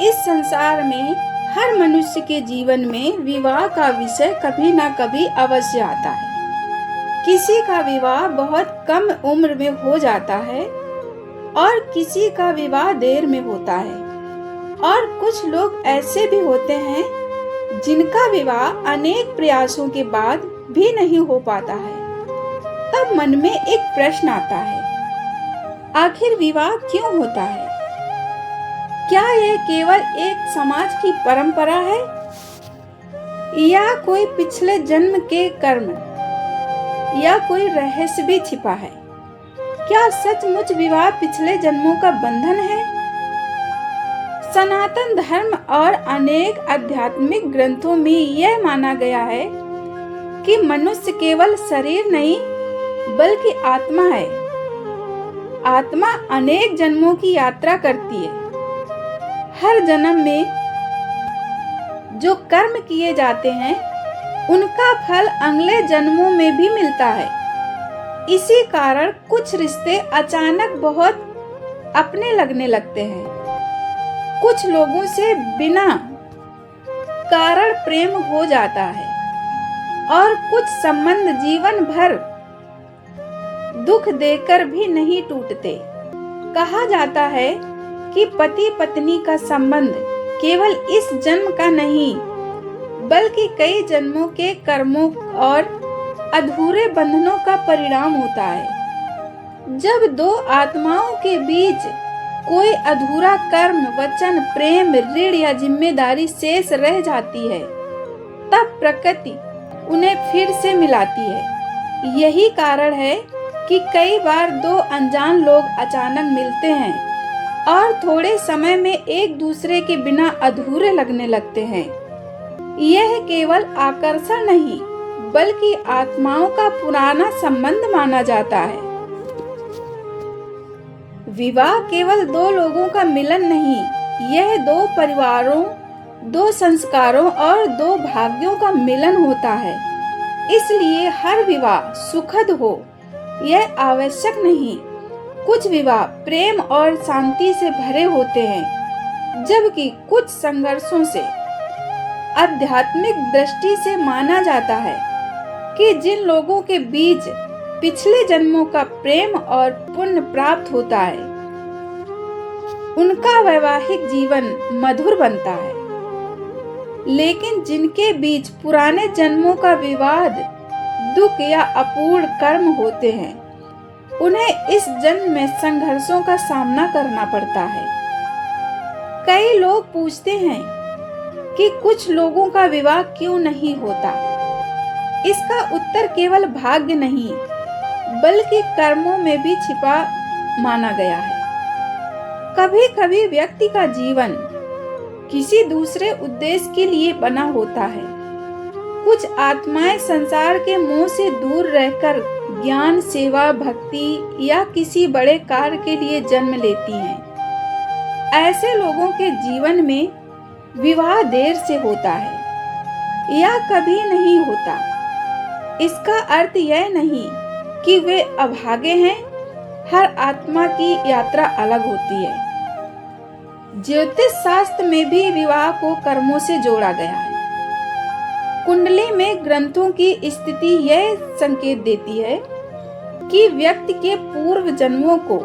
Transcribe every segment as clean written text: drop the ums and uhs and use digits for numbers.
इस संसार में हर मनुष्य के जीवन में विवाह का विषय कभी न कभी अवश्य आता है। किसी का विवाह बहुत कम उम्र में हो जाता है और किसी का विवाह देर में होता है, और कुछ लोग ऐसे भी होते हैं जिनका विवाह अनेक प्रयासों के बाद भी नहीं हो पाता है। तब मन में एक प्रश्न आता है, आखिर विवाह क्यों होता है? क्या यह केवल एक समाज की परंपरा है या कोई पिछले जन्म के कर्म या कोई रहस्य भी छिपा है? क्या सचमुच विवाह पिछले जन्मों का बंधन है? सनातन धर्म और अनेक आध्यात्मिक ग्रंथों में यह माना गया है कि मनुष्य केवल शरीर नहीं बल्कि आत्मा है। आत्मा अनेक जन्मों की यात्रा करती है। हर जन्म में जो कर्म किए जाते हैं उनका फल अगले जन्मों में भी मिलता है। इसी कारण कुछ रिश्ते अचानक बहुत अपने लगने लगते हैं। कुछ लोगों से बिना कारण प्रेम हो जाता है और कुछ संबंध जीवन भर दुख देकर भी नहीं टूटते। कहा जाता है कि पति पत्नी का संबंध केवल इस जन्म का नहीं बल्कि कई जन्मों के कर्मों और अधूरे बंधनों का परिणाम होता है। जब दो आत्माओं के बीच कोई अधूरा कर्म, वचन, प्रेम, ऋण या जिम्मेदारी शेष रह जाती है तब प्रकृति उन्हें फिर से मिलाती है। यही कारण है कि कई बार दो अनजान लोग अचानक मिलते हैं और थोड़े समय में एक दूसरे के बिना अधूरे लगने लगते हैं। यह केवल आकर्षण नहीं बल्कि आत्माओं का पुराना संबंध माना जाता है। विवाह केवल दो लोगों का मिलन नहीं, यह दो परिवारों, दो संस्कारों और दो भाग्यों का मिलन होता है। इसलिए हर विवाह सुखद हो यह आवश्यक नहीं। कुछ विवाह प्रेम और शांति से भरे होते हैं, जबकि कुछ संघर्षों से आध्यात्मिक दृष्टि से माना जाता है कि जिन लोगों के बीच पिछले जन्मों का प्रेम और पुण्य प्राप्त होता है उनका वैवाहिक जीवन मधुर बनता है। लेकिन जिनके बीच पुराने जन्मों का विवाद, दुख या अपूर्ण कर्म होते हैं उन्हें इस जन्म में संघर्षों का सामना करना पड़ता है। कई लोग पूछते हैं कि कुछ लोगों का विवाह क्यों नहीं होता। इसका उत्तर केवल भाग्य नहीं बल्कि कर्मों में भी छिपा माना गया है। कभी कभी व्यक्ति का जीवन किसी दूसरे उद्देश्य के लिए बना होता है। कुछ आत्माएं संसार के मोह से दूर रहकर ज्ञान, सेवा, भक्ति या किसी बड़े कार्य के लिए जन्म लेती हैं। ऐसे लोगों के जीवन में विवाह देर से होता है या कभी नहीं होता। इसका अर्थ यह नहीं कि वे अभागे हैं। हर आत्मा की यात्रा अलग होती है। ज्योतिष शास्त्र में भी विवाह को कर्मों से जोड़ा गया है। कुंडली में ग्रंथों की स्थिति यह संकेत देती है कि व्यक्ति के पूर्व जन्मों को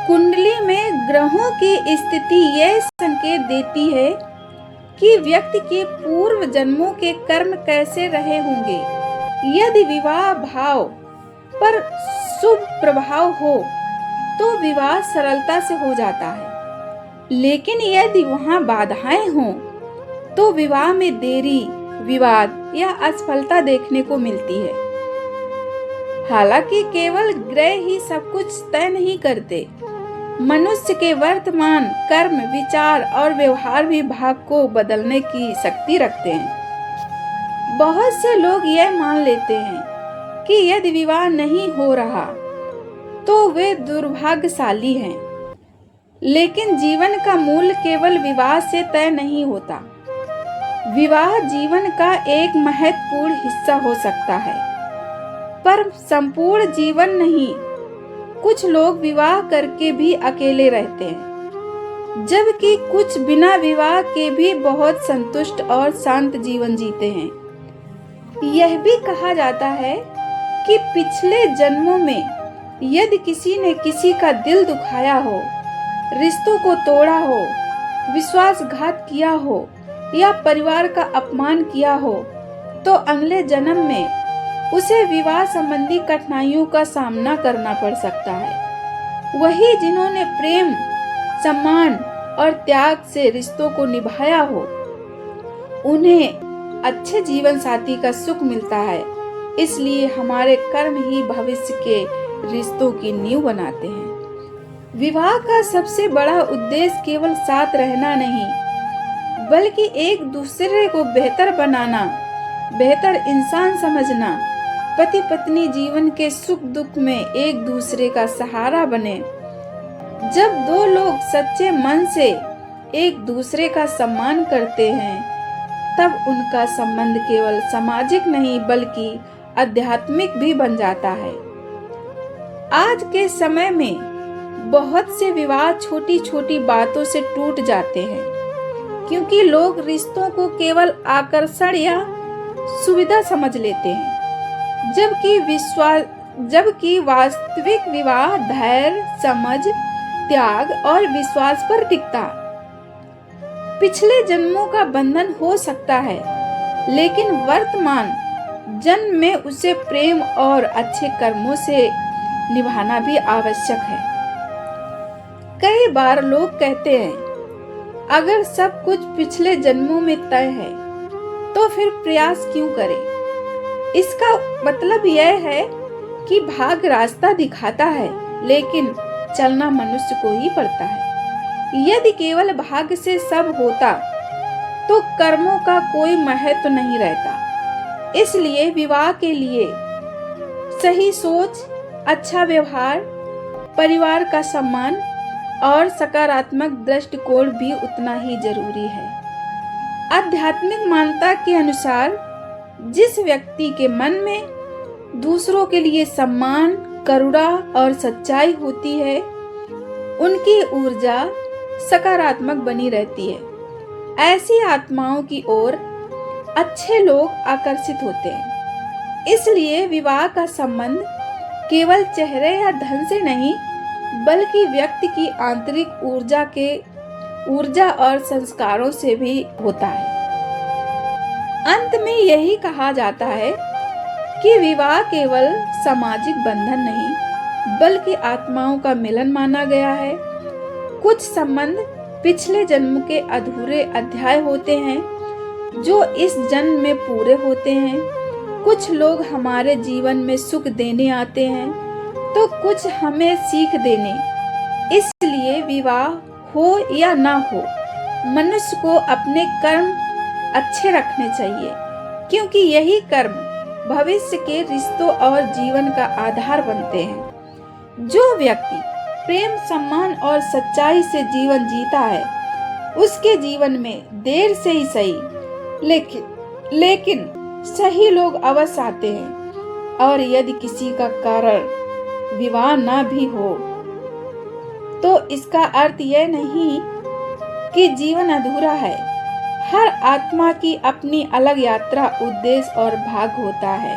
कुंडली में ग्रहों की स्थिति यह संकेत देती है कि व्यक्ति के पूर्व जन्मों के कर्म कैसे रहे होंगे। यदि विवाह भाव पर शुभ प्रभाव हो तो विवाह सरलता से हो जाता है, लेकिन यदि वहां बाधाएं हों तो विवाह में देरी, विवाद या असफलता देखने को मिलती है। हालांकि केवल ग्रह ही सब कुछ तय नहीं करते। मनुष्य के वर्तमान कर्म, विचार और व्यवहार भी भाग्य को बदलने की शक्ति रखते हैं। बहुत से लोग यह मान लेते हैं कि यदि विवाह नहीं हो रहा तो वे दुर्भाग्यशाली हैं, लेकिन जीवन का मूल्य केवल विवाह से तय नहीं होता। विवाह जीवन का एक महत्वपूर्ण हिस्सा हो सकता है, पर संपूर्ण जीवन नहीं। कुछ लोग विवाह करके भी अकेले रहते हैं, जबकि कुछ बिना विवाह के भी बहुत संतुष्ट और शांत जीवन जीते हैं। यह भी कहा जाता है कि पिछले जन्मों में यदि किसी ने किसी का दिल दुखाया हो, रिश्तों को तोड़ा हो, विश्वासघात किया हो या परिवार का अपमान किया हो, तो अगले जन्म में उसे विवाह संबंधी कठिनाइयों का सामना करना पड़ सकता है। वही जिन्होंने प्रेम, सम्मान और त्याग से रिश्तों को निभाया हो, उन्हें अच्छे जीवन साथी का सुख मिलता है। इसलिए हमारे कर्म ही भविष्य के रिश्तों की नींव बनाते हैं। विवाह का सबसे बड़ा उद्देश्य केवल साथ रहना नहीं, बल्कि एक दूसरे को बेहतर बनाना, बेहतर इंसान समझना, पति पत्नी जीवन के सुख दुख में एक दूसरे का सहारा बने। जब दो लोग सच्चे मन से एक दूसरे का सम्मान करते हैं, तब उनका संबंध केवल सामाजिक नहीं बल्कि आध्यात्मिक भी बन जाता है। आज के समय में बहुत से विवाह छोटी छोटी बातों से टूट जाते हैं, क्योंकि लोग रिश्तों को केवल आकर्षण या सुविधा समझ लेते हैं, जबकि वास्तविक विवाह धैर्य, समझ, त्याग और विश्वास पर टिकता। पिछले जन्मों का बंधन हो सकता है, लेकिन वर्तमान जन्म में उसे प्रेम और अच्छे कर्मों से निभाना भी आवश्यक है। कई बार लोग कहते हैं, अगर सब कुछ पिछले जन्मों में तय है, तो फिर प्रयास क्यों करें? इसका मतलब यह है कि भाग्य रास्ता दिखाता है, लेकिन चलना मनुष्य को ही पड़ता है। यदि केवल भाग्य से सब होता, तो कर्मों का कोई महत्व नहीं रहता। इसलिए विवाह के लिए सही सोच, अच्छा व्यवहार, परिवार का सम्मान और सकारात्मक दृष्टिकोण भी उतना ही जरूरी है। आध्यात्मिक मान्यता के अनुसार जिस व्यक्ति के मन में दूसरों के लिए सम्मान, करुणा और सच्चाई होती है, उनकी ऊर्जा सकारात्मक बनी रहती है। ऐसी आत्माओं की ओर अच्छे लोग आकर्षित होते हैं। इसलिए विवाह का संबंध केवल चेहरे या धन से नहीं, बल्कि व्यक्ति की आंतरिक ऊर्जा और संस्कारों से भी होता है। अंत में यही कहा जाता है कि विवाह केवल सामाजिक बंधन नहीं, बल्कि आत्माओं का मिलन माना गया है। कुछ संबंध पिछले जन्म के अधूरे अध्याय होते हैं, जो इस जन्म में पूरे होते हैं। कुछ लोग हमारे जीवन में सुख देने आते हैं, तो कुछ हमें सीख देने। इसलिए विवाह हो या ना हो, मनुष्य को अपने कर्म अच्छे रखने चाहिए, क्योंकि यही कर्म भविष्य के रिश्तों और जीवन का आधार बनते हैं। जो व्यक्ति प्रेम, सम्मान और सच्चाई से जीवन जीता है, उसके जीवन में देर से ही सही, लेकिन सही लोग अवश्य आते हैं। और यदि किसी का कारण विवाह ना भी हो, तो इसका अर्थ यह नहीं कि जीवन अधूरा है। हर आत्मा की अपनी अलग यात्रा, उद्देश्य और भाग्य होता है।